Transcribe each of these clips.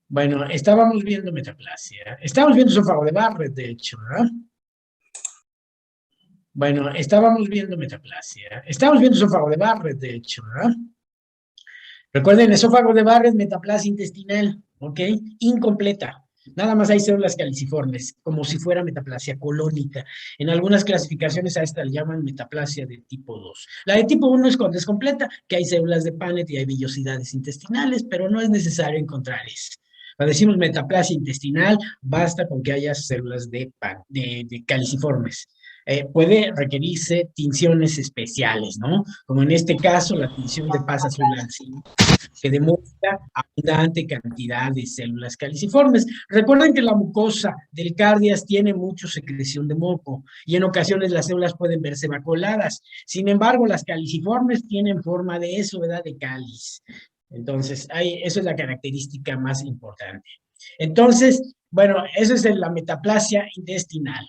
Bueno, estábamos viendo metaplasia. Estábamos viendo esófago de Barrett, de hecho, ¿verdad? Bueno, estábamos viendo metaplasia. Estábamos viendo esófago de Barrett, de hecho, ¿verdad? Recuerden, esófago de Barrett, metaplasia intestinal, ¿ok? Incompleta. Nada más hay células caliciformes, como si fuera metaplasia colónica. En algunas clasificaciones a esta le llaman metaplasia de tipo 2. La de tipo 1 es cuando es completa, que hay células de Paneth y hay vellosidades intestinales, pero no es necesario encontrar eso. Cuando decimos metaplasia intestinal, basta con que haya células de caliciformes. Puede requerirse tinciones especiales, ¿no? Como en este caso, la tinción de pasa azul que demuestra abundante cantidad de células caliciformes. Recuerden que la mucosa del cardias tiene mucha secreción de moco y en ocasiones las células pueden verse maculadas. Sin embargo, las caliciformes tienen forma de eso, ¿verdad? De cáliz. Entonces, eso es la característica más importante. Entonces, bueno, eso es en la metaplasia intestinal.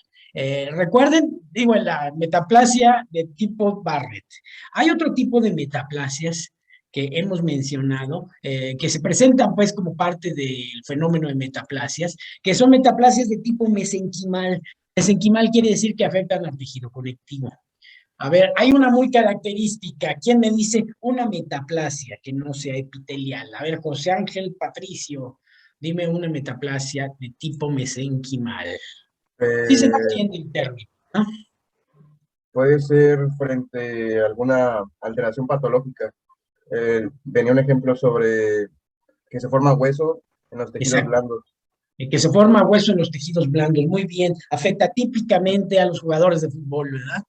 Recuerden, digo, en la metaplasia de tipo Barrett. Hay otro tipo de metaplasias que hemos mencionado, que se presentan pues como parte del fenómeno de metaplasias, que son metaplasias de tipo mesenquimal. Mesenquimal quiere decir que afectan al tejido conectivo. A ver, hay una muy característica. ¿Quién me dice una metaplasia que no sea epitelial? A ver, José Ángel Patricio, dime una metaplasia de tipo mesenquimal. Sí se Eh, entiende el término, ¿no? Puede ser frente a alguna alteración patológica. Tenía un ejemplo sobre que se forma hueso en los tejidos Exacto. blandos. Que se forma hueso en los tejidos blandos. Muy bien. Afecta típicamente a los jugadores de fútbol, ¿verdad?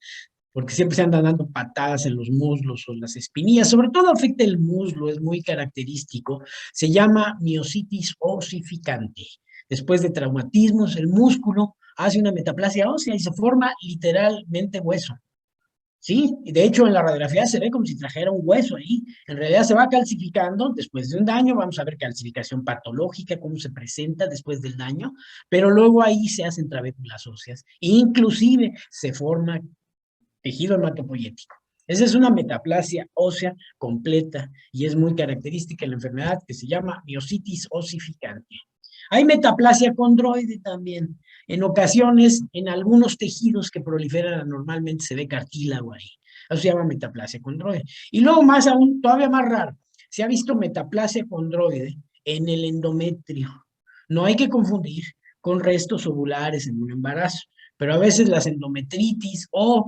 Porque siempre se andan dando patadas en los muslos o en las espinillas, sobre todo afecta el muslo, es muy característico, se llama miositis osificante. Después de traumatismos, el músculo hace una metaplasia ósea y se forma literalmente hueso. Sí, y de hecho en la radiografía se ve como si trajera un hueso ahí. En realidad se va calcificando después de un daño, vamos a ver calcificación patológica, cómo se presenta después del daño, pero luego ahí se hacen trabéculas óseas. Inclusive se forma tejido hematopoyético. Esa es una metaplasia ósea completa y es muy característica de la enfermedad que se llama miositis osificante. Hay metaplasia condroide también. En ocasiones, en algunos tejidos que proliferan anormalmente se ve cartílago ahí. Eso se llama metaplasia condroide. Y luego más aún, todavía más raro, se ha visto metaplasia condroide en el endometrio. No hay que confundir con restos ovulares en un embarazo, pero a veces las endometritis o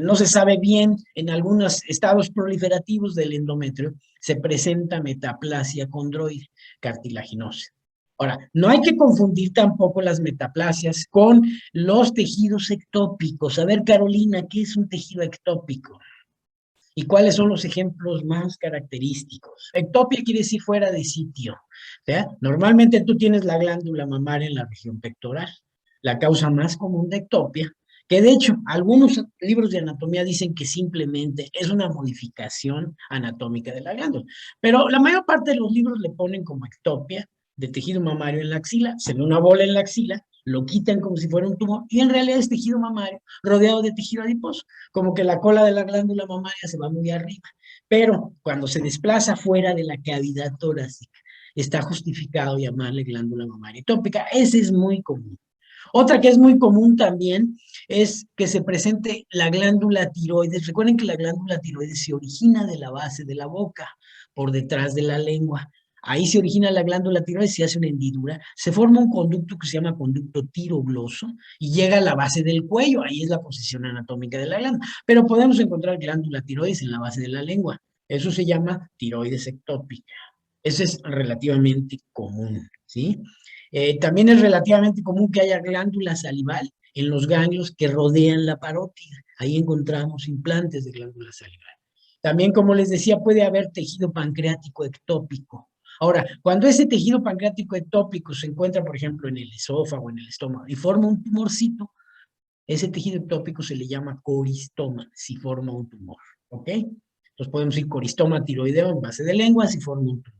no se sabe bien en algunos estados proliferativos del endometrio se presenta metaplasia condroide cartilaginosa. Ahora, no hay que confundir tampoco las metaplasias con los tejidos ectópicos. A ver, Carolina, ¿qué es un tejido ectópico? ¿Y cuáles son los ejemplos más característicos? Ectopia quiere decir fuera de sitio. ¿Ya? Normalmente tú tienes la glándula mamaria en la región pectoral. La causa más común de ectopia, que de hecho algunos libros de anatomía dicen que simplemente es una modificación anatómica de la glándula. Pero la mayor parte de los libros le ponen como ectopia de tejido mamario en la axila. Se ve una bola en la axila, lo quitan como si fuera un tumor y en realidad es tejido mamario rodeado de tejido adiposo, como que la cola de la glándula mamaria se va muy arriba, pero cuando se desplaza fuera de la cavidad torácica, está justificado llamarle glándula mamaria ectópica. Ese es muy común. Otra que es muy común también es que se presente la glándula tiroides. Recuerden que la glándula tiroides se origina de la base de la boca, por detrás de la lengua. Ahí se origina la glándula tiroides, se hace una hendidura, se forma un conducto que se llama conducto tirogloso y llega a la base del cuello, ahí es la posición anatómica de la glándula. Pero podemos encontrar glándula tiroides en la base de la lengua. Eso se llama tiroides ectópica. Eso es relativamente común, ¿sí? También es relativamente común que haya glándula salival en los ganglios que rodean la parótida. Ahí encontramos implantes de glándula salival. También, como les decía, puede haber tejido pancreático ectópico. Ahora, cuando ese tejido pancreático ectópico se encuentra, por ejemplo, en el esófago, en el estómago, y forma un tumorcito, ese tejido ectópico se le llama coristoma, si forma un tumor, ¿ok? Entonces podemos decir coristoma tiroideo en base de lengua si forma un tumor.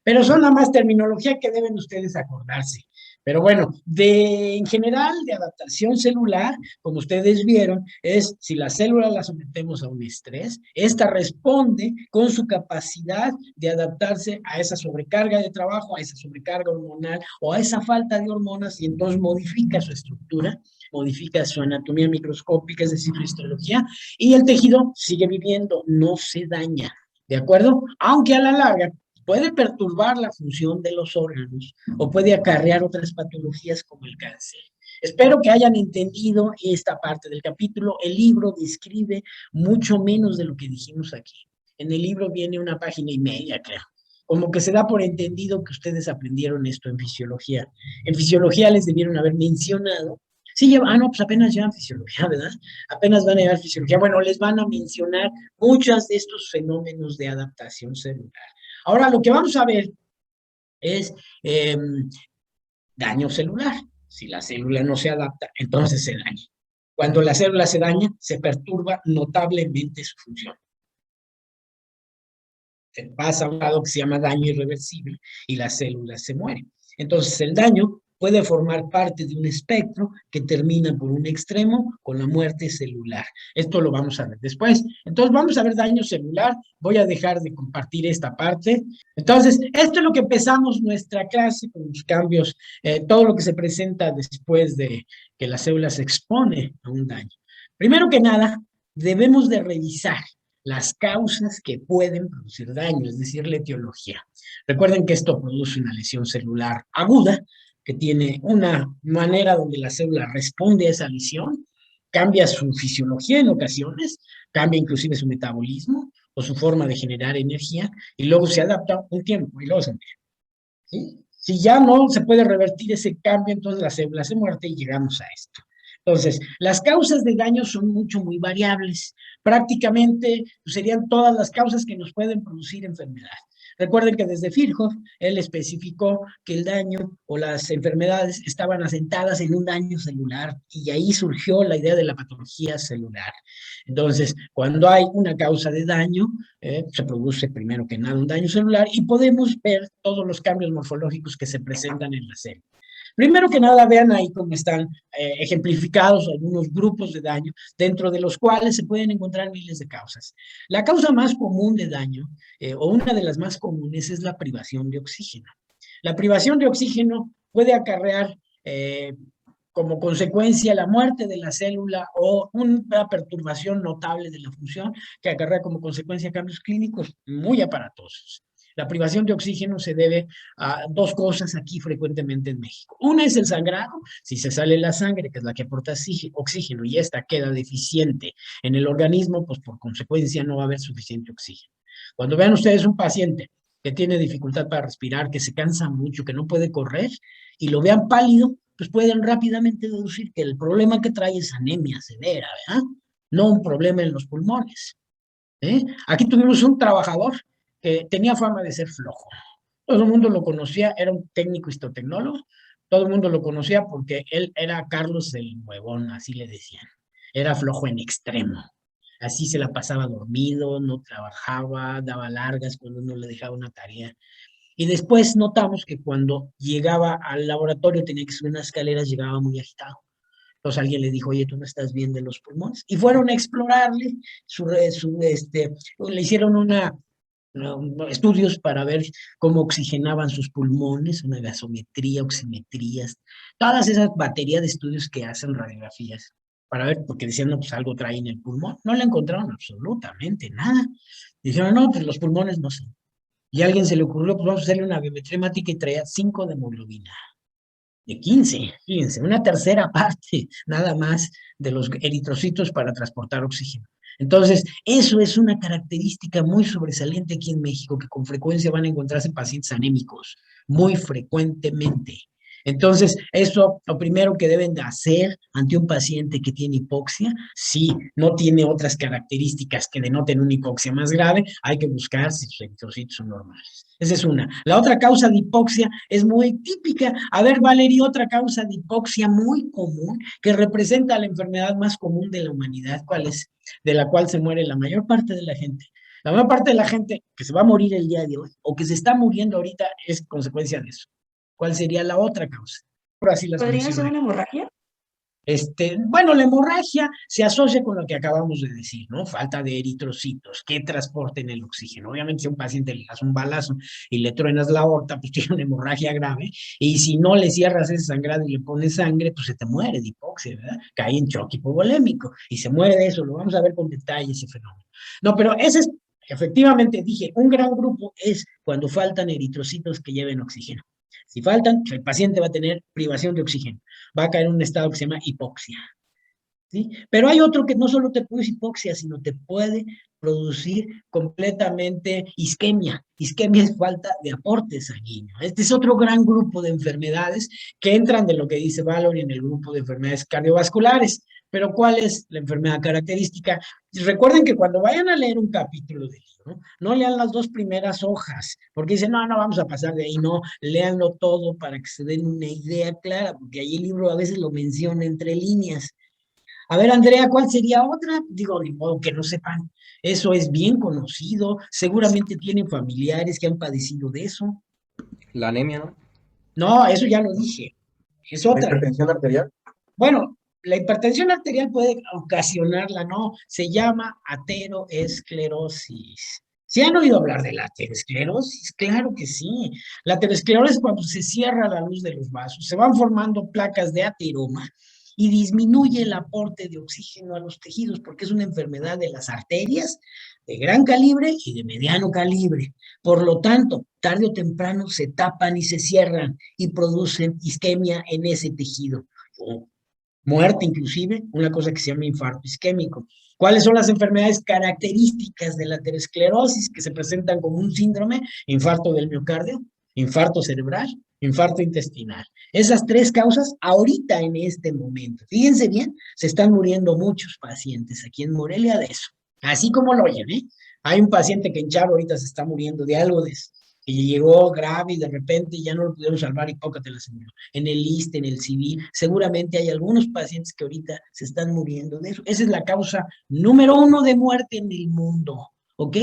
Pero son nada más terminología que deben ustedes acordarse. Pero bueno, en general, de adaptación celular, como ustedes vieron, es si la célula la sometemos a un estrés, esta responde con su capacidad de adaptarse a esa sobrecarga de trabajo, a esa sobrecarga hormonal o a esa falta de hormonas y entonces modifica su estructura, modifica su anatomía microscópica, es decir, su histología, y el tejido sigue viviendo, no se daña. ¿De acuerdo? Aunque a la larga puede perturbar la función de los órganos o puede acarrear otras patologías como el cáncer. Espero que hayan entendido esta parte del capítulo. El libro describe mucho menos de lo que dijimos aquí. En el libro viene una página y media, creo. Como que se da por entendido que ustedes aprendieron esto en fisiología. En fisiología les debieron haber mencionado. Sí, no, pues apenas llevan fisiología, ¿verdad? Apenas van a llevar fisiología. Bueno, les van a mencionar muchos de estos fenómenos de adaptación celular. Ahora, lo que vamos a ver es daño celular. Si la célula no se adapta, entonces se daña. Cuando la célula se daña, se perturba notablemente su función. Se pasa a un lado que se llama daño irreversible y la célula se muere. Entonces, el daño puede formar parte de un espectro que termina por un extremo con la muerte celular. Esto lo vamos a ver después. Entonces, vamos a ver daño celular. Voy a dejar de compartir esta parte. Entonces, esto es lo que empezamos nuestra clase con los cambios, todo lo que se presenta después de que la célula se expone a un daño. Primero que nada, debemos de revisar las causas que pueden producir daño, es decir, la etiología. Recuerden que esto produce una lesión celular aguda, que tiene una manera donde la célula responde a esa lesión, cambia su fisiología en ocasiones, cambia inclusive su metabolismo o su forma de generar energía, y luego se adapta un tiempo y luego se muere. ¿Sí? Si ya no se puede revertir ese cambio, entonces la célula se muere y llegamos a esto. Entonces, las causas de daño son muy variables. Prácticamente serían todas las causas que nos pueden producir enfermedad. Recuerden que desde Virchow, él especificó que el daño o las enfermedades estaban asentadas en un daño celular y ahí surgió la idea de la patología celular. Entonces, cuando hay una causa de daño, se produce primero que nada un daño celular y podemos ver todos los cambios morfológicos que se presentan en la célula. Primero que nada, vean ahí cómo están ejemplificados algunos grupos de daño, dentro de los cuales se pueden encontrar miles de causas. La causa más común de daño, o una de las más comunes, es la privación de oxígeno. La privación de oxígeno puede acarrear como consecuencia la muerte de la célula o una perturbación notable de la función que acarrea como consecuencia cambios clínicos muy aparatosos. La privación de oxígeno se debe a dos cosas aquí frecuentemente en México. Una es el sangrado, si se sale la sangre, que es la que aporta oxígeno, y esta queda deficiente en el organismo, pues por consecuencia no va a haber suficiente oxígeno. Cuando vean ustedes un paciente que tiene dificultad para respirar, que se cansa mucho, que no puede correr, y lo vean pálido, pues pueden rápidamente deducir que el problema que trae es anemia severa, ¿verdad? No un problema en los pulmones. Aquí tuvimos un trabajador que tenía fama de ser flojo. Todo el mundo lo conocía, era un técnico histotecnólogo, todo el mundo lo conocía porque él era Carlos el Huevón, así le decían. Era flojo en extremo. Así se la pasaba dormido, no trabajaba, daba largas cuando uno le dejaba una tarea. Y después notamos que cuando llegaba al laboratorio tenía que subir unas escaleras, llegaba muy agitado. Entonces alguien le dijo, oye, ¿tú no estás bien de los pulmones? Y fueron a explorarle, le hicieron estudios para ver cómo oxigenaban sus pulmones, una gasometría, oximetrías, todas esas baterías de estudios que hacen radiografías, para ver, porque decían, no, pues algo trae en el pulmón. No le encontraron absolutamente nada. Dijeron, no, pues los pulmones no sé. Y a alguien se le ocurrió, pues vamos a hacerle una biometría hemática y traía 5 de hemoglobina de 15, fíjense, una tercera parte nada más de los eritrocitos para transportar oxígeno. Entonces, eso es una característica muy sobresaliente aquí en México, que con frecuencia van a encontrarse pacientes anémicos, muy frecuentemente. Entonces, eso lo primero que deben de hacer ante un paciente que tiene hipoxia, si no tiene otras características que denoten una hipoxia más grave, hay que buscar si sus eritrocitos son normales. Esa es una. La otra causa de hipoxia es muy típica. A ver, Valeria, otra causa de hipoxia muy común que representa la enfermedad más común de la humanidad, ¿cuál es? De la cual se muere la mayor parte de la gente. La mayor parte de la gente que se va a morir el día de hoy o que se está muriendo ahorita es consecuencia de eso. ¿Cuál sería la otra causa? Ahora sí las ¿Podría ser mencioné. una hemorragia? Bueno, la hemorragia se asocia con lo que acabamos de decir, ¿no? Falta de eritrocitos que transporten el oxígeno. Obviamente, si a un paciente le das un balazo y le truenas la aorta, pues tiene una hemorragia grave. Y si no le cierras ese sangrado y le pones sangre, pues se te muere de hipoxia, ¿verdad? Cae en shock hipovolémico y se muere de eso. Lo vamos a ver con detalle ese fenómeno. No, pero ese es, efectivamente, dije, un gran grupo es cuando faltan eritrocitos que lleven oxígeno. Si faltan, el paciente va a tener privación de oxígeno, va a caer en un estado que se llama hipoxia. ¿Sí? Pero hay otro que no solo te produce hipoxia, sino te puede producir completamente isquemia. Isquemia es falta de aporte sanguíneo. Este es otro gran grupo de enfermedades que entran de lo que dice Valerie en el grupo de enfermedades cardiovasculares. Pero ¿cuál es la enfermedad característica? Recuerden que cuando vayan a leer un capítulo del libro, no lean las dos primeras hojas, porque dicen, no, no vamos a pasar de ahí, no, léanlo todo para que se den una idea clara, porque ahí el libro a veces lo menciona entre líneas. A ver, Andrea, ¿cuál sería otra? Digo, ni modo que no sepan. Eso es bien conocido. Seguramente tienen familiares que han padecido de eso. La anemia, ¿no? No, eso ya lo dije. Es ¿La otra. hipertensión arterial? Bueno, la hipertensión arterial puede ocasionarla, ¿no? Se llama ateroesclerosis. ¿Sí han oído hablar de la aterosclerosis? Claro que sí. La aterosclerosis es cuando se cierra la luz de los vasos, se van formando placas de ateroma y disminuye el aporte de oxígeno a los tejidos porque es una enfermedad de las arterias de gran calibre y de mediano calibre. Por lo tanto, tarde o temprano se tapan y se cierran y producen isquemia en ese tejido. Muerte inclusive, una cosa que se llama infarto isquémico. ¿Cuáles son las enfermedades características de la aterosclerosis que se presentan como un síndrome? Infarto del miocardio, infarto cerebral, infarto intestinal. Esas tres causas ahorita en este momento. Fíjense bien, se están muriendo muchos pacientes aquí en Morelia de eso. Así como lo oyen, ¿eh? Hay un paciente que en Chavo ahorita se está muriendo de algo de eso, que llegó grave y de repente ya no lo pudieron salvar y pócate la señora. En el ISSSTE, en el civil, seguramente hay algunos pacientes que ahorita se están muriendo de eso. Esa es la causa número uno de muerte en el mundo, ¿ok?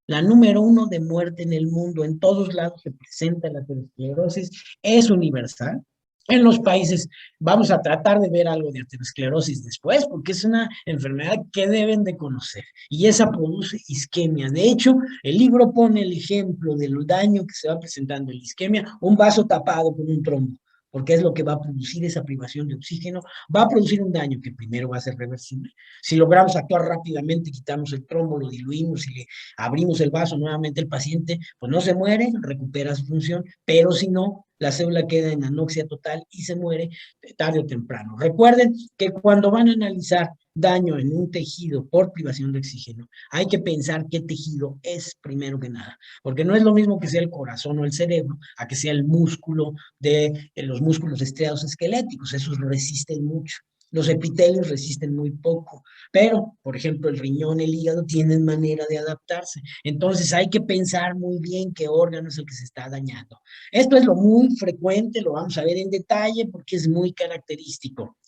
La número uno de muerte en el mundo, en todos lados se presenta la aterosclerosis, es universal. En los países vamos a tratar de ver algo de aterosclerosis después, porque es una enfermedad que deben de conocer y esa produce isquemia. De hecho, el libro pone el ejemplo del daño que se va presentando en la isquemia, un vaso tapado con un trombo, porque es lo que va a producir esa privación de oxígeno, va a producir un daño que primero va a ser reversible. Si logramos actuar rápidamente, quitamos el trombo, lo diluimos y le abrimos el vaso nuevamente, el paciente pues no se muere, recupera su función, pero si no, la célula queda en anoxia total y se muere tarde o temprano. Recuerden que cuando van a analizar daño en un tejido por privación de oxígeno, hay que pensar qué tejido es primero que nada, porque no es lo mismo que sea el corazón o el cerebro, a que sea el músculo de los músculos estriados esqueléticos, esos resisten mucho. Los epitelios resisten muy poco, pero, por ejemplo, el riñón, el hígado tienen manera de adaptarse. Entonces hay que pensar muy bien qué órgano es el que se está dañando. Esto es lo muy frecuente, lo vamos a ver en detalle porque es muy característico.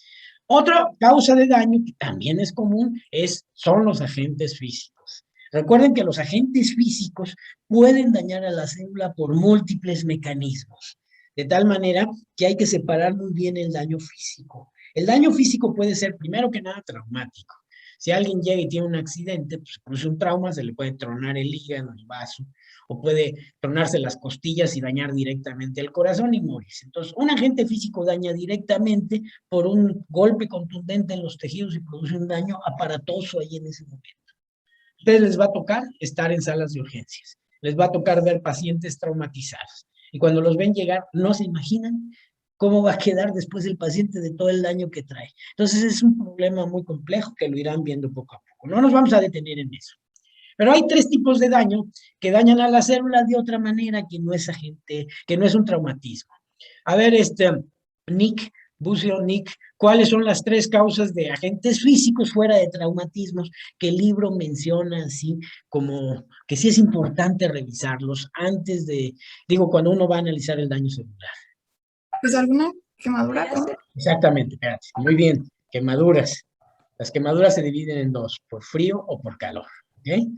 Otra causa de daño que también es común son los agentes físicos. Recuerden que los agentes físicos pueden dañar a la célula por múltiples mecanismos, de tal manera que hay que separar muy bien el daño físico. El daño físico puede ser, primero que nada, traumático. Si alguien llega y tiene un accidente, pues produce un trauma, se le puede tronar el hígado, el vaso, o puede tronarse las costillas y dañar directamente el corazón y morirse. Entonces, un agente físico daña directamente por un golpe contundente en los tejidos y produce un daño aparatoso ahí en ese momento. A ustedes les va a tocar estar en salas de urgencias, les va a tocar ver pacientes traumatizados. Y cuando los ven llegar, no se imaginan cómo va a quedar después el paciente de todo el daño que trae. Entonces es un problema muy complejo que lo irán viendo poco a poco. No nos vamos a detener en eso. Pero hay tres tipos de daño que dañan a la célula de otra manera que no es agente, que no es un traumatismo. A ver, Nick, Bucio, Nick, ¿cuáles son las tres causas de agentes físicos fuera de traumatismos que el libro menciona así como que sí es importante revisarlos antes de, digo, cuando uno va a analizar el daño celular? Pues alguna quemadura. Exactamente, espérate, muy bien, quemaduras. Las quemaduras se dividen en dos, por frío o por calor, ¿ok?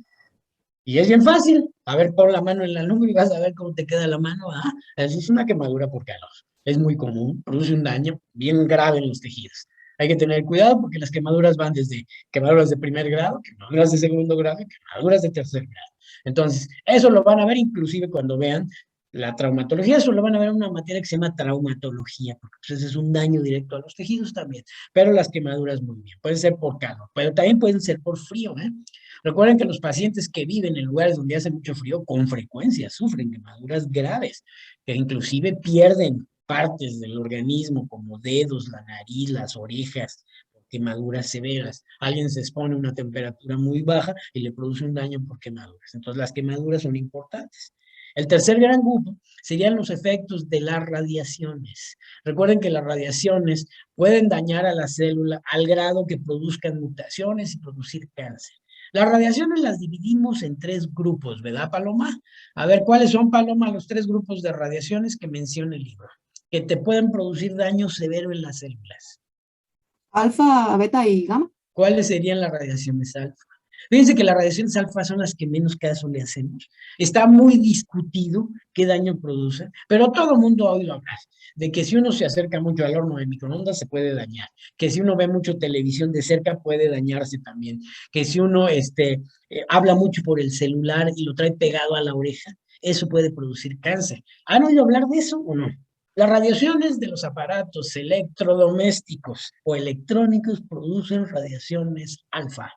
Y es bien fácil. A ver, pon la mano en la lumbre y vas a ver cómo te queda la mano. Ah, eso es una quemadura por calor. es muy común, produce un daño bien grave en los tejidos. Hay que tener cuidado porque las quemaduras van desde quemaduras de primer grado, quemaduras de segundo grado y quemaduras de tercer grado. Entonces, eso lo van a ver inclusive cuando vean la traumatología, eso lo van a ver en una materia que se llama traumatología, porque pues, es un daño directo a los tejidos también. Pero las quemaduras muy bien, pueden ser por calor, pero también pueden ser por frío, ¿eh? Recuerden que los pacientes que viven en lugares donde hace mucho frío con frecuencia sufren quemaduras graves, que inclusive pierden partes del organismo como dedos, la nariz, las orejas, quemaduras severas. Alguien se expone a una temperatura muy baja y le produce un daño por quemaduras. Entonces las quemaduras son importantes. El tercer gran grupo serían los efectos de las radiaciones. Recuerden que las radiaciones pueden dañar a la célula al grado que produzcan mutaciones y producir cáncer. Las radiaciones las dividimos en tres grupos, ¿verdad, Paloma? A ver, ¿cuáles son, Paloma, los tres grupos de radiaciones que menciona el libro? Que te pueden producir daño severo en las células. Alfa, beta y gamma. ¿Cuáles serían las radiaciones alfa? Fíjense que las radiaciones alfa son las que menos caso le hacemos. Está muy discutido qué daño producen, pero todo el mundo ha oído hablar de que si uno se acerca mucho al horno de microondas se puede dañar, que si uno ve mucho televisión de cerca puede dañarse también, que si uno habla mucho por el celular y lo trae pegado a la oreja, eso puede producir cáncer. ¿Han oído hablar de eso o no? Las radiaciones de los aparatos electrodomésticos o electrónicos producen radiaciones alfa.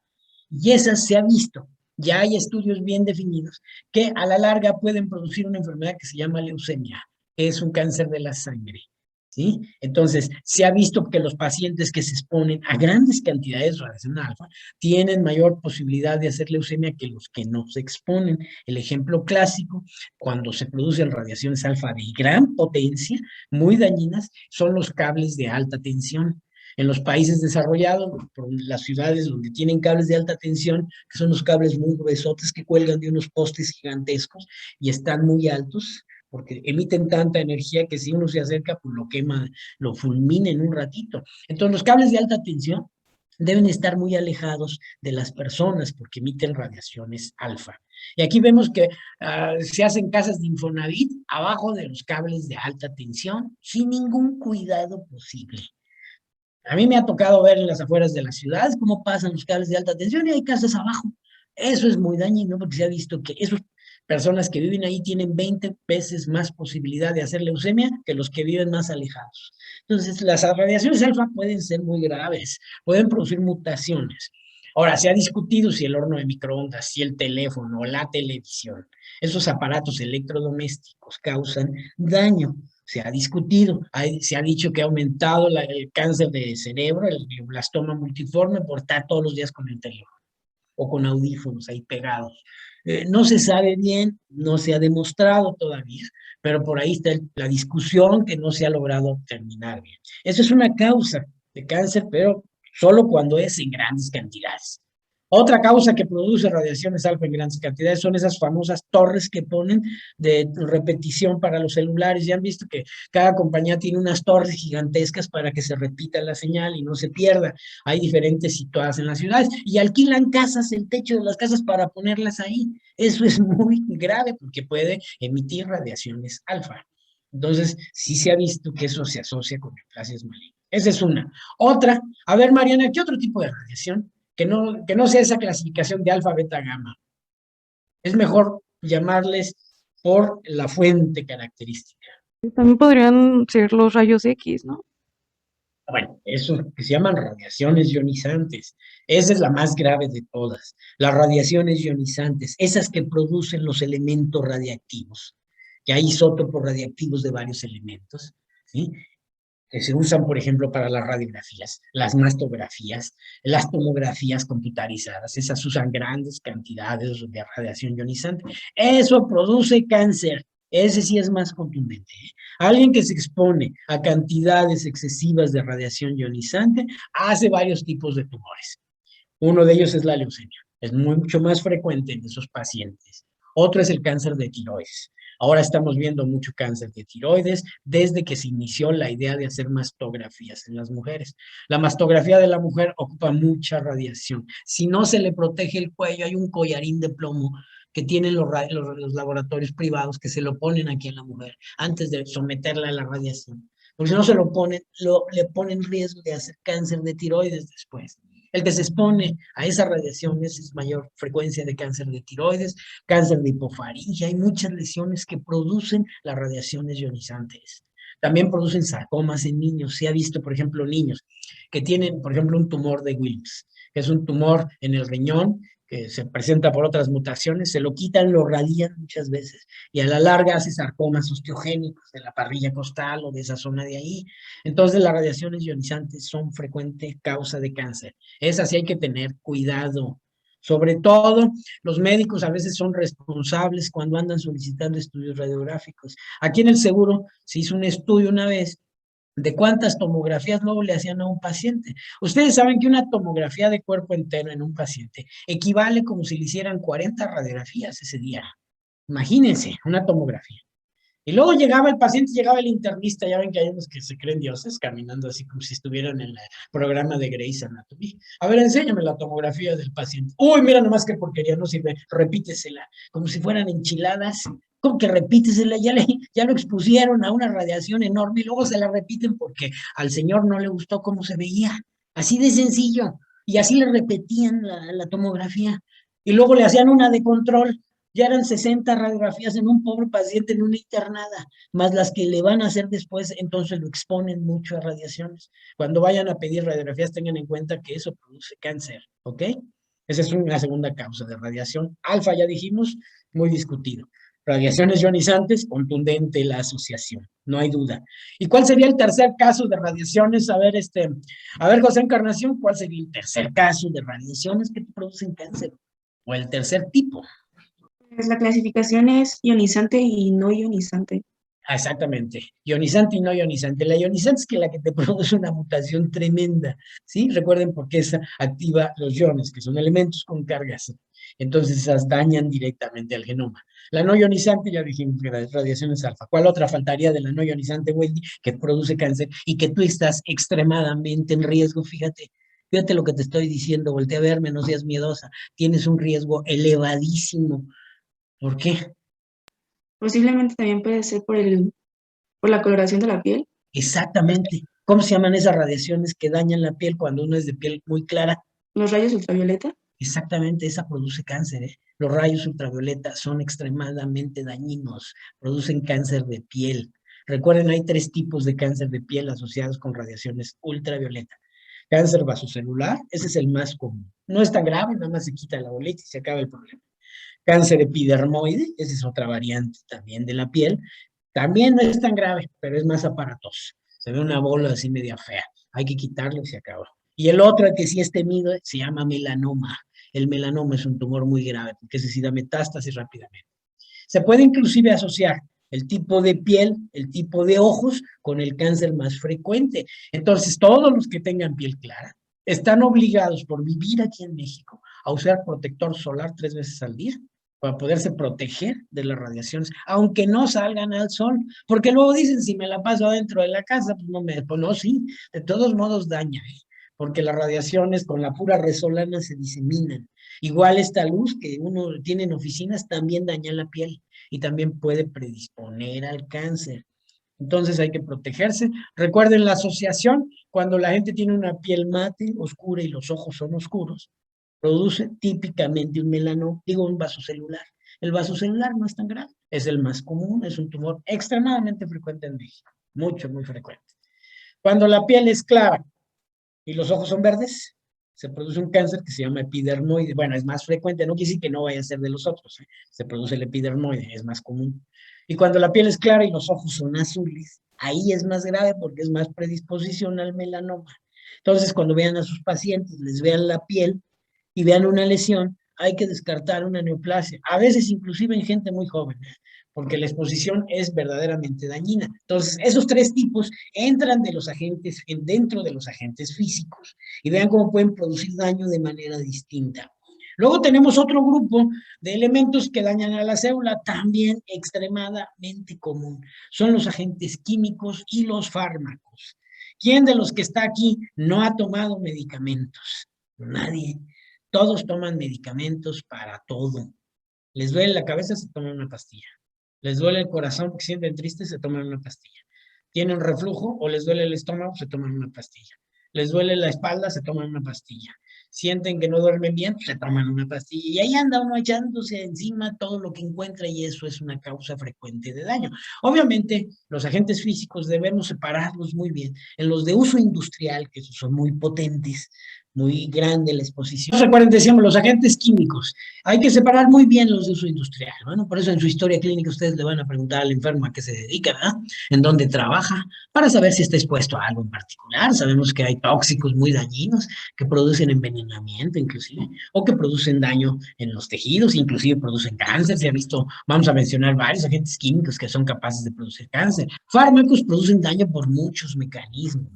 Y esas se ha visto, ya hay estudios bien definidos, que a la larga pueden producir una enfermedad que se llama leucemia, que es un cáncer de la sangre. ¿Sí? Entonces, se ha visto que los pacientes que se exponen a grandes cantidades de radiación alfa tienen mayor posibilidad de hacer leucemia que los que no se exponen. El ejemplo clásico, cuando se producen radiaciones alfa de gran potencia, muy dañinas, son los cables de alta tensión. En los países desarrollados, por las ciudades donde tienen cables de alta tensión, que son los cables muy gruesotes que cuelgan de unos postes gigantescos y están muy altos, porque emiten tanta energía que si uno se acerca, pues lo quema, lo fulmina en un ratito. Entonces, los cables de alta tensión deben estar muy alejados de las personas porque emiten radiaciones alfa. Y aquí vemos que se hacen casas de Infonavit abajo de los cables de alta tensión sin ningún cuidado posible. A mí me ha tocado ver en las afueras de las ciudades cómo pasan los cables de alta tensión y hay casas abajo. Eso es muy dañino porque se ha visto que esas personas que viven ahí tienen 20 veces más posibilidad de hacer leucemia que los que viven más alejados. Entonces, las radiaciones alfa pueden ser muy graves, pueden producir mutaciones. Ahora, se ha discutido si el horno de microondas, si el teléfono o la televisión, esos aparatos electrodomésticos causan daño. Se ha discutido, se ha dicho que ha aumentado el cáncer de cerebro, el glioblastoma multiforme, por estar todos los días con el teléfono o con audífonos ahí pegados. No se sabe bien, no se ha demostrado todavía, pero por ahí está la discusión que no se ha logrado terminar bien. Eso es una causa de cáncer, pero solo cuando es en grandes cantidades. Otra causa que produce radiaciones alfa en grandes cantidades son esas famosas torres que ponen de repetición para los celulares. Ya han visto que cada compañía tiene unas torres gigantescas para que se repita la señal y no se pierda. Hay diferentes situadas en las ciudades y alquilan casas, el techo de las casas para ponerlas ahí. Eso es muy grave porque puede emitir radiaciones alfa. Entonces, sí se ha visto que eso se asocia con neoplasias malignas. Esa es una. Otra, a ver, Mariana, ¿qué otro tipo de radiación? Que no sea esa clasificación de alfa, beta, gamma. Es mejor llamarles por la fuente característica. También podrían ser los rayos X, ¿no? Bueno, eso que se llaman radiaciones ionizantes. Esa es la más grave de todas. Las radiaciones ionizantes, esas que producen los elementos radiactivos, que hay isótopos radiactivos de varios elementos, ¿sí? Que se usan, por ejemplo, para las radiografías, las mastografías, las tomografías computarizadas. Esas usan grandes cantidades de radiación ionizante. Eso produce cáncer. Ese sí es más contundente. Alguien que se expone a cantidades excesivas de radiación ionizante hace varios tipos de tumores. Uno de ellos es la leucemia. Es mucho más frecuente en esos pacientes. Otro es el cáncer de tiroides. Ahora estamos viendo mucho cáncer de tiroides desde que se inició la idea de hacer mastografías en las mujeres. La mastografía de la mujer ocupa mucha radiación. Si no se le protege el cuello, hay un collarín de plomo que tienen los laboratorios privados que se lo ponen aquí a la mujer antes de someterla a la radiación. porque si no se lo ponen, le ponen riesgo de hacer cáncer de tiroides después. El que se expone a esas radiaciones es mayor frecuencia de cáncer de tiroides, cáncer de hipofaringe, hay muchas lesiones que producen las radiaciones ionizantes. También producen sarcomas en niños. Se ha visto, por ejemplo, niños que tienen, por ejemplo, un tumor de Wilms, que es un tumor en el riñón que se presenta por otras mutaciones, se lo quitan, lo radian muchas veces y a la larga hace sarcomas osteogénicos de la parrilla costal o de esa zona de ahí. Entonces las radiaciones ionizantes son frecuente causa de cáncer. Esas sí hay que tener cuidado. Sobre todo, los médicos a veces son responsables cuando andan solicitando estudios radiográficos. Aquí en el seguro se hizo un estudio una vez de cuántas tomografías luego le hacían a un paciente. Ustedes saben que una tomografía de cuerpo entero en un paciente equivale como si le hicieran 40 radiografías ese día. Imagínense, una tomografía. Y luego llegaba el paciente, llegaba el internista, ya ven que hay unos que se creen dioses caminando así como si estuvieran en el programa de Grey's Anatomy. A ver, enséñame la tomografía del paciente. Uy, mira nomás qué porquería, no sirve, repítesela, como si fueran enchiladas. ¿Cómo que repítesela? Ya lo expusieron a una radiación enorme y luego se la repiten porque al señor no le gustó cómo se veía. Así de sencillo. Y así le repetían la tomografía. Y luego le hacían una de control, ya eran 60 radiografías en un pobre paciente en una internada, más las que le van a hacer después, entonces lo exponen mucho a radiaciones. Cuando vayan a pedir radiografías, tengan en cuenta que eso produce cáncer, ¿ok? Esa es una segunda causa de radiación. Alfa, ya dijimos, muy discutido. Radiaciones ionizantes, contundente la asociación, no hay duda. ¿Y cuál sería el tercer caso de radiaciones? A ver, José Encarnación, ¿cuál sería el tercer caso de radiaciones que producen cáncer? O el tercer tipo. Pues la clasificación es ionizante y no ionizante. Exactamente, ionizante y no ionizante. La ionizante es que la que te produce una mutación tremenda, ¿sí? Recuerden porque esa activa los iones, que son elementos con cargas. Entonces esas dañan directamente al genoma. La no ionizante, ya dijimos que las radiaciones alfa. ¿Cuál otra faltaría de la no ionizante, Wendy, que produce cáncer y que tú estás extremadamente en riesgo? Fíjate lo que te estoy diciendo, voltea a verme, no seas miedosa. Tienes un riesgo elevadísimo. ¿Por qué? Posiblemente también puede ser por la coloración de la piel. Exactamente. ¿Cómo se llaman esas radiaciones que dañan la piel cuando uno es de piel muy clara? Los rayos ultravioleta. Exactamente, esa produce cáncer, ¿eh? Los rayos ultravioleta son extremadamente dañinos, producen cáncer de piel. Recuerden, hay 3 tipos de cáncer de piel asociados con radiaciones ultravioleta. Cáncer vasocelular, ese es el más común. No es tan grave, nada más se quita la bolita y se acaba el problema. Cáncer epidermoide, esa es otra variante también de la piel. También no es tan grave, pero es más aparatoso. Se ve una bola así media fea. Hay que quitarlo y se acaba. Y el otro que sí es temido se llama melanoma. El melanoma es un tumor muy grave porque ese sí da metástasis rápidamente. Se puede inclusive asociar el tipo de piel, el tipo de ojos con el cáncer más frecuente. Entonces, todos los que tengan piel clara están obligados por vivir aquí en México a usar protector solar 3 veces al día para poderse proteger de las radiaciones, aunque no salgan al sol, porque luego dicen, si me la paso adentro de la casa, pues no pues no, sí, de todos modos daña, porque las radiaciones con la pura resolana se diseminan. Igual esta luz que uno tiene en oficinas también daña la piel y también puede predisponer al cáncer. Entonces hay que protegerse. Recuerden la asociación, cuando la gente tiene una piel mate, oscura y los ojos son oscuros, produce típicamente un melanoma, digo un vasocelular. El vasocelular no es tan grave, es el más común, es un tumor extremadamente frecuente en México, mucho, muy frecuente. Cuando la piel es clara y los ojos son verdes, se produce un cáncer que se llama epidermoide. Bueno, es más frecuente, no quiere decir que no vaya a ser de los otros, ¿eh? Se produce el epidermoide, es más común. Y cuando la piel es clara y los ojos son azules, ahí es más grave porque es más predisposición al melanoma. Entonces, cuando vean a sus pacientes, les vean la piel y vean una lesión, hay que descartar una neoplasia, a veces inclusive en gente muy joven, porque la exposición es verdaderamente dañina. Entonces, esos 3 tipos entran de los agentes, dentro de los agentes físicos, y vean cómo pueden producir daño de manera distinta. Luego tenemos otro grupo de elementos que dañan a la célula, también extremadamente común. Son los agentes químicos y los fármacos. ¿Quién de los que está aquí no ha tomado medicamentos? Nadie. Todos toman medicamentos para todo. Les duele la cabeza, se toman una pastilla. Les duele el corazón porque sienten tristes, se toman una pastilla. tienen reflujo o les duele el estómago, se toman una pastilla. Les duele la espalda, se toman una pastilla. Sienten que no duermen bien, se toman una pastilla. Y ahí anda uno echándose encima todo lo que encuentra y eso es una causa frecuente de daño. Obviamente, los agentes físicos debemos separarlos muy bien. En los de uso industrial, que esos son muy potentes, muy grande la exposición. Recuerden, decíamos, los agentes químicos. Hay que separar muy bien los de uso industrial. Bueno, por eso en su historia clínica ustedes le van a preguntar al enfermo a qué se dedica, ¿verdad? En dónde trabaja, para saber si está expuesto a algo en particular. Sabemos que hay tóxicos muy dañinos que producen envenenamiento inclusive, o que producen daño en los tejidos, inclusive producen cáncer. Se ha visto, vamos a mencionar varios agentes químicos que son capaces de producir cáncer. Fármacos producen daño por muchos mecanismos.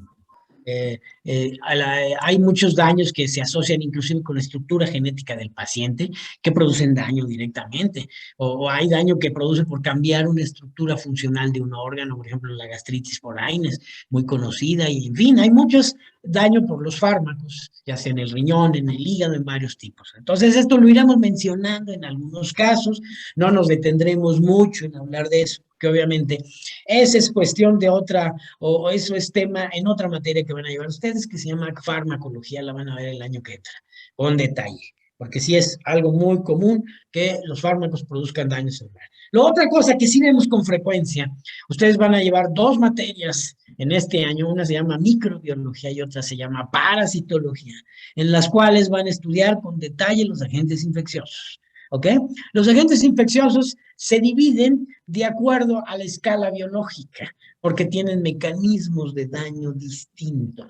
Hay muchos daños que se asocian inclusive con la estructura genética del paciente que producen daño directamente, o hay daño que produce por cambiar una estructura funcional de un órgano, por ejemplo la gastritis por Aines, muy conocida, y en fin, hay muchos daños por los fármacos, ya sea en el riñón, en el hígado, en varios tipos. Entonces esto lo iremos mencionando en algunos casos, no nos detendremos mucho en hablar de eso, que obviamente esa es cuestión de otra, o eso es tema en otra materia que van a llevar ustedes, que se llama farmacología, la van a ver el año que entra, con detalle, porque sí es algo muy común que los fármacos produzcan daño cerebral. La otra cosa que sí vemos con frecuencia, ustedes van a llevar dos materias en este año, una se llama microbiología y otra se llama parasitología, en las cuales van a estudiar con detalle los agentes infecciosos. ¿Ok? Los agentes infecciosos se dividen de acuerdo a la escala biológica, porque tienen mecanismos de daño distintos.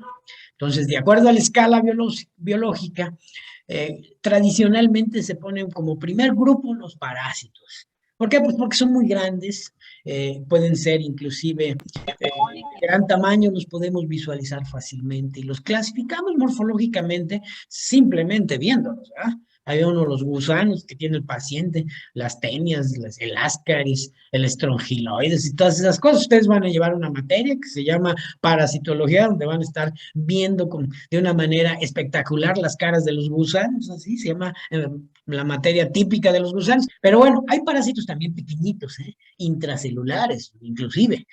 Entonces, de acuerdo a la escala biológica, tradicionalmente se ponen como primer grupo los parásitos. ¿Por qué? Pues porque son muy grandes, pueden ser inclusive de gran tamaño, los podemos visualizar fácilmente y los clasificamos morfológicamente simplemente viéndolos, ¿verdad? Hay uno, los gusanos que tiene el paciente, las tenias, el ascaris, el estrongiloides y todas esas cosas. Ustedes van a llevar una materia que se llama parasitología, donde van a estar viendo de una manera espectacular las caras de los gusanos, así se llama la materia típica de los gusanos. Pero bueno, hay parásitos también pequeñitos, intracelulares, inclusive.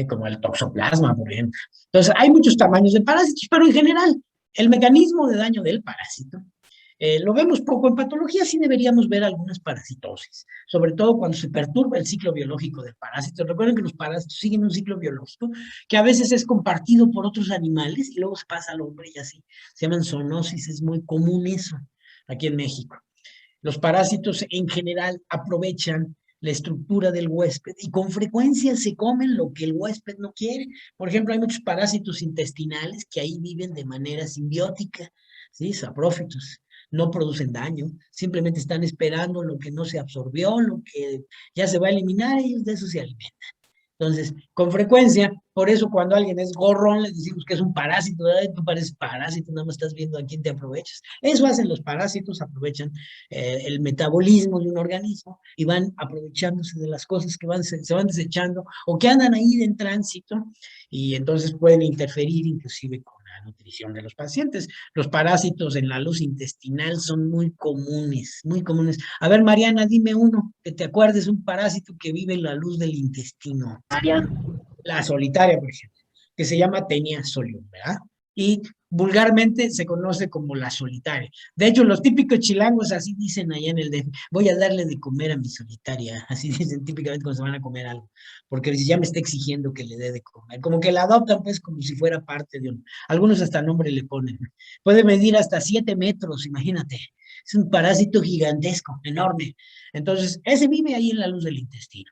Como el toxoplasma, por ejemplo. Entonces, hay muchos tamaños de parásitos, pero en general, el mecanismo de daño del parásito lo vemos poco en patología, sí deberíamos ver algunas parasitosis, sobre todo cuando se perturba el ciclo biológico del parásito. Recuerden que los parásitos siguen un ciclo biológico que a veces es compartido por otros animales y luego se pasa al hombre y así. Se llaman zoonosis, es muy común eso aquí en México. Los parásitos en general aprovechan la estructura del huésped y con frecuencia se comen lo que el huésped no quiere. Por ejemplo, hay muchos parásitos intestinales que ahí viven de manera simbiótica, ¿sí? Saprófitos. No producen daño, simplemente están esperando lo que no se absorbió, lo que ya se va a eliminar, ellos de eso se alimentan. Entonces, con frecuencia, por eso cuando alguien es gorrón, le decimos que es un parásito, ¿verdad? Tú pareces parásito, nada más estás viendo a quién te aprovechas. Eso hacen los parásitos, aprovechan el metabolismo de un organismo y van aprovechándose de las cosas que se van desechando o que andan ahí en tránsito y entonces pueden interferir inclusive con la nutrición de los pacientes. Los parásitos en la luz intestinal son muy comunes, muy comunes. A ver, Mariana, dime uno que te acuerdes, un parásito que vive en la luz del intestino. La solitaria, por ejemplo, que se llama Taenia solium, ¿verdad? Y vulgarmente se conoce como la solitaria. De hecho, los típicos chilangos así dicen allá en el DF, voy a darle de comer a mi solitaria, así dicen típicamente cuando se van a comer algo, porque ya me está exigiendo que le dé de comer, como que la adoptan pues como si fuera parte de un, algunos hasta nombre le ponen, puede medir hasta 7 metros, imagínate, es un parásito gigantesco, enorme, entonces ese vive ahí en la luz del intestino.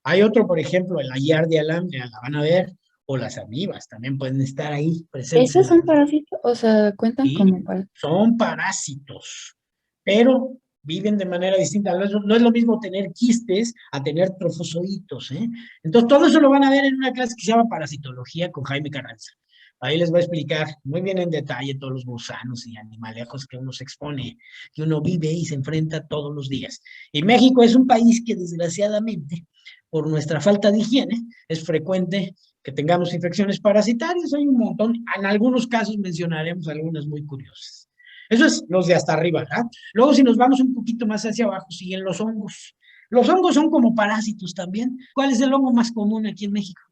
Hay otro, por ejemplo, el ayar de alambre, la van a ver, o las amibas también pueden estar ahí presentes. ¿Esos son parásitos? O sea, cuentan Sí, como parásitos. son parásitos, pero viven de manera distinta. No es lo mismo tener quistes a tener trofozoitos, ¿eh? Entonces, todo eso lo van a ver en una clase que se llama Parasitología con Jaime Carranza. Ahí les voy a explicar muy bien en detalle todos los gusanos y animalejos que uno se expone, que uno vive y se enfrenta todos los días. Y México es un país que desgraciadamente, por nuestra falta de higiene, es frecuente que tengamos infecciones parasitarias. Hay un montón, en algunos casos mencionaremos algunas muy curiosas. Eso es los de hasta arriba, ¿verdad? Luego, si nos vamos un poquito más hacia abajo, siguen los hongos. Los hongos son como parásitos también. ¿Cuál es el hongo más común aquí en México?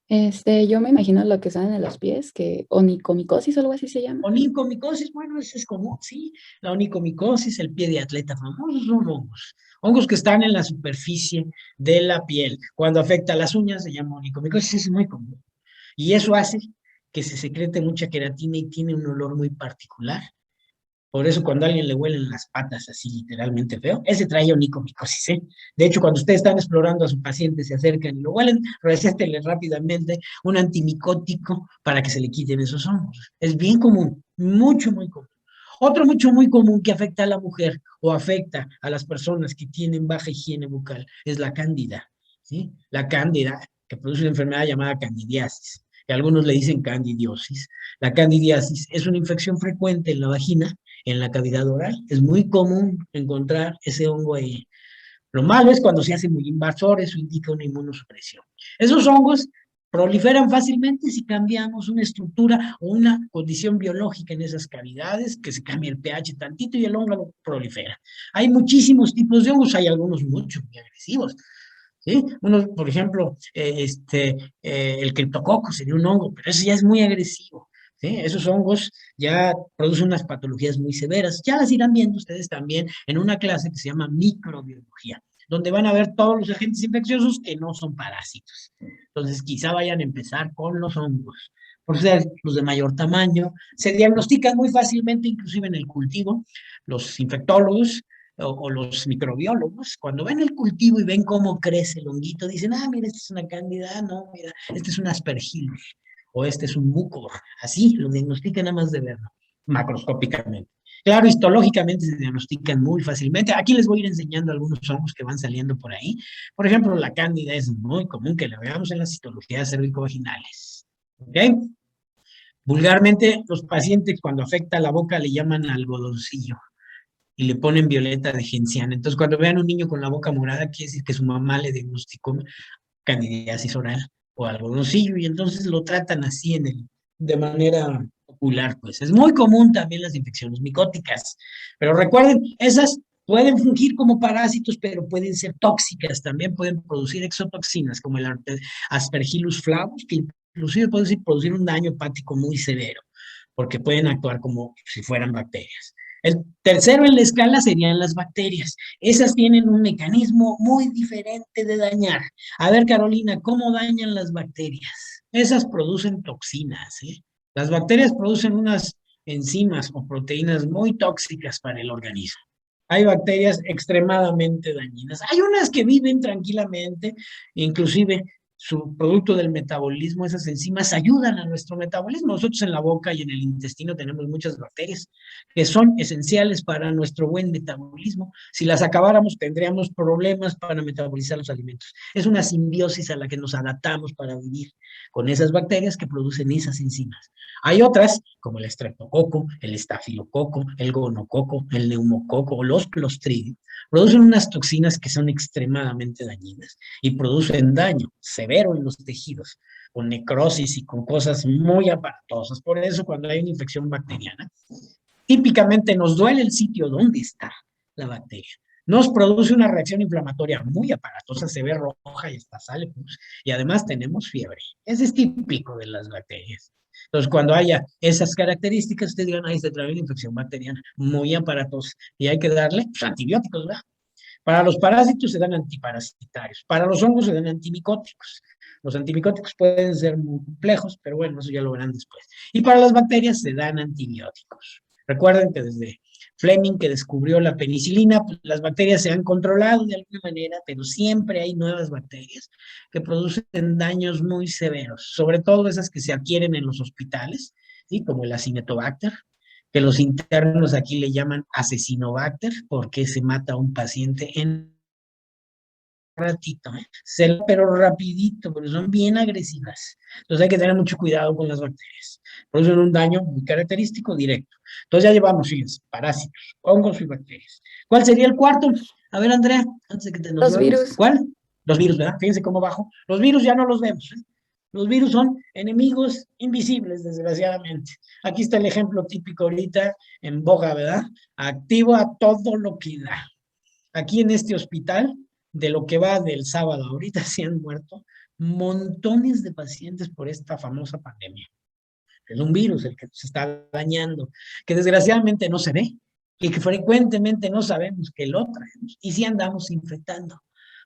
Yo me imagino lo que salen en los pies, que onicomicosis o algo así se llama. Onicomicosis, bueno, ese es común, sí. La onicomicosis, el pie de atleta famoso, son hongos. Hongos que están en la superficie de la piel. Cuando afecta a las uñas se llama onicomicosis, es muy común. Y eso hace que se secrete mucha queratina y tiene un olor muy particular. Por eso cuando a alguien le huelen las patas así literalmente feo, ese trae onicomicosis, ¿eh? De hecho, cuando ustedes están explorando a su paciente, se acercan y lo huelen, recétenle rápidamente un antimicótico para que se le quiten esos hongos. Es bien común, mucho, muy común. Otro mucho, muy común que afecta a la mujer o afecta a las personas que tienen baja higiene bucal es la cándida, ¿sí? La cándida, que produce una enfermedad llamada candidiasis, que algunos le dicen candidiosis. La candidiasis es una infección frecuente en la vagina, en la cavidad oral. Es muy común encontrar ese hongo ahí. Lo malo es cuando se hace muy invasor, eso indica una inmunosupresión. Esos hongos proliferan fácilmente si cambiamos una estructura o una condición biológica en esas cavidades, que se cambie el pH tantito y el hongo prolifera. Hay muchísimos tipos de hongos, hay algunos mucho muy agresivos. ¿Sí? Uno, por ejemplo, el criptococo sería un hongo, pero ese ya es muy agresivo. ¿Sí? Esos hongos ya producen unas patologías muy severas. Ya las irán viendo ustedes también en una clase que se llama microbiología, donde van a ver todos los agentes infecciosos que no son parásitos. Entonces, quizá vayan a empezar con los hongos, por ser los de mayor tamaño. Se diagnostican muy fácilmente, inclusive en el cultivo. Los infectólogos o los microbiólogos, cuando ven el cultivo y ven cómo crece el honguito, dicen, ah, mira, esta es una cándida, no, mira, este es un aspergillus, o este es un mucor. Así lo diagnostican nada más de verlo, macroscópicamente. Claro, histológicamente se diagnostican muy fácilmente. Aquí les voy a ir enseñando algunos hongos que van saliendo por ahí. Por ejemplo, la cándida es muy común que la veamos en las histologías cervicovaginales. ¿Ok? Vulgarmente, los pacientes cuando afecta la boca le llaman algodoncillo y le ponen violeta de genciana. Entonces, cuando vean un niño con la boca morada, quiere decir que su mamá le diagnosticó candidiasis oral o algodoncillo, y entonces lo tratan así de manera popular, pues. Es muy común también las infecciones micóticas, pero recuerden, esas pueden fungir como parásitos, pero pueden ser tóxicas, también pueden producir exotoxinas, como el Aspergillus flavus, que inclusive puede producir un daño hepático muy severo, porque pueden actuar como si fueran bacterias. El tercero en la escala serían las bacterias. Esas tienen un mecanismo muy diferente de dañar. A ver, Carolina, ¿cómo dañan las bacterias? Esas producen toxinas, ¿eh? Las bacterias producen unas enzimas o proteínas muy tóxicas para el organismo. Hay bacterias extremadamente dañinas. Hay unas que viven tranquilamente, inclusive su producto del metabolismo, esas enzimas ayudan a nuestro metabolismo. Nosotros en la boca y en el intestino tenemos muchas bacterias que son esenciales para nuestro buen metabolismo. Si las acabáramos, tendríamos problemas para metabolizar los alimentos. Es una simbiosis a la que nos adaptamos para vivir con esas bacterias que producen esas enzimas. Hay otras, como el estreptococo, el estafilococo, el gonococo, el neumococo o los clostridium, producen unas toxinas que son extremadamente dañinas y producen daño severo en los tejidos, con necrosis y con cosas muy aparatosas. Por eso, cuando hay una infección bacteriana, típicamente nos duele el sitio donde está la bacteria. Nos produce una reacción inflamatoria muy aparatosa, se ve roja y hasta sale pus, y además tenemos fiebre. Ese es típico de las bacterias. Entonces, cuando haya esas características, ustedes digan, ahí se trae una infección bacteriana muy aparatosa y hay que darle pues, antibióticos, ¿verdad? Para los parásitos se dan antiparasitarios, para los hongos se dan antimicóticos. Los antimicóticos pueden ser muy complejos, pero bueno, eso ya lo verán después. Y para las bacterias se dan antibióticos. Recuerden que desde Fleming, que descubrió la penicilina, pues las bacterias se han controlado de alguna manera, pero siempre hay nuevas bacterias que producen daños muy severos, sobre todo esas que se adquieren en los hospitales, ¿sí? Como el Acinetobacter, que los internos aquí le llaman asesinobacter, porque se mata a un paciente en ratito, ¿eh? Pero rapidito, porque son bien agresivas. Entonces hay que tener mucho cuidado con las bacterias. Producen un daño muy característico directo. Entonces ya llevamos, fíjense, parásitos, hongos y bacterias. ¿Cuál sería el cuarto? A ver, Andrea, antes de que te nos Los vayas. virus. ¿Cuál? Los virus, ¿verdad? Fíjense cómo bajo. Los virus ya no los vemos, ¿eh? Los virus son enemigos invisibles, desgraciadamente. Aquí está el ejemplo típico ahorita en boga, ¿verdad? Activo a todo lo que da. Aquí en este hospital, de lo que va del sábado ahorita, se han muerto montones de pacientes por esta famosa pandemia. Es un virus el que se está dañando, que desgraciadamente no se ve y que frecuentemente no sabemos que lo traemos y sí andamos infectando.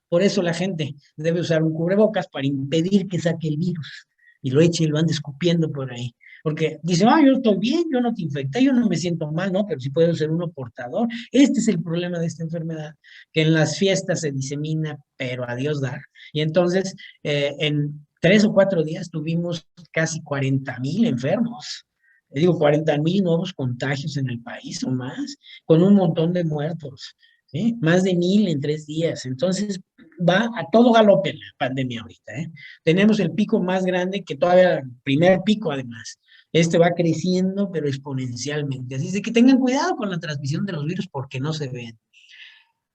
Por eso la gente debe usar un cubrebocas para impedir que saque el virus y lo eche y lo ande escupiendo por ahí. Porque dice, yo estoy bien, yo no te infecté, yo no me siento mal, no, pero sí puedo ser uno portador. Este es el problema de esta enfermedad, que en las fiestas se disemina, pero a Dios dar. Y entonces, en 3 o 4 días tuvimos casi 40,000 enfermos. Digo, 40,000 nuevos contagios en el país o más, con un montón de muertos. ¿Sí? Más de 1,000 en 3 días. Entonces, va a todo galope la pandemia ahorita, ¿eh? Tenemos el pico más grande que todavía, el primer pico además. Este va creciendo, pero exponencialmente. Así es de que tengan cuidado con la transmisión de los virus porque no se ven.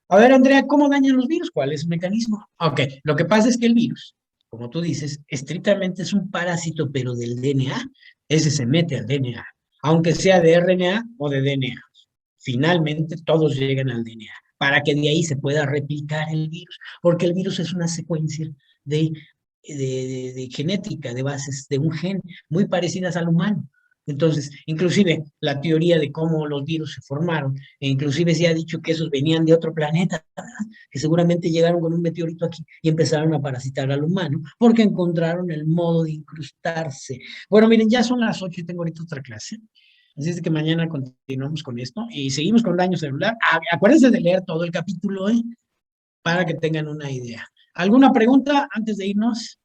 A ver, Andrea, ¿cómo dañan los virus? ¿Cuál es el mecanismo? Ok, lo que pasa es que el virus, como tú dices, estrictamente es un parásito, pero del DNA. Ese se mete al DNA, aunque sea de RNA o de DNA. Finalmente, todos llegan al DNA, para que de ahí se pueda replicar el virus, porque el virus es una secuencia de genética, de bases de un gen, muy parecidas al humano. Entonces, inclusive la teoría de cómo los virus se formaron, e inclusive se ha dicho que esos venían de otro planeta, ¿verdad? Que seguramente llegaron con un meteorito aquí y empezaron a parasitar al humano, porque encontraron el modo de incrustarse. Bueno, miren, ya son las 8 y tengo ahorita otra clase. Así es que mañana continuamos con esto y seguimos con daño celular. Acuérdense de leer todo el capítulo, para que tengan una idea. ¿Alguna pregunta antes de irnos?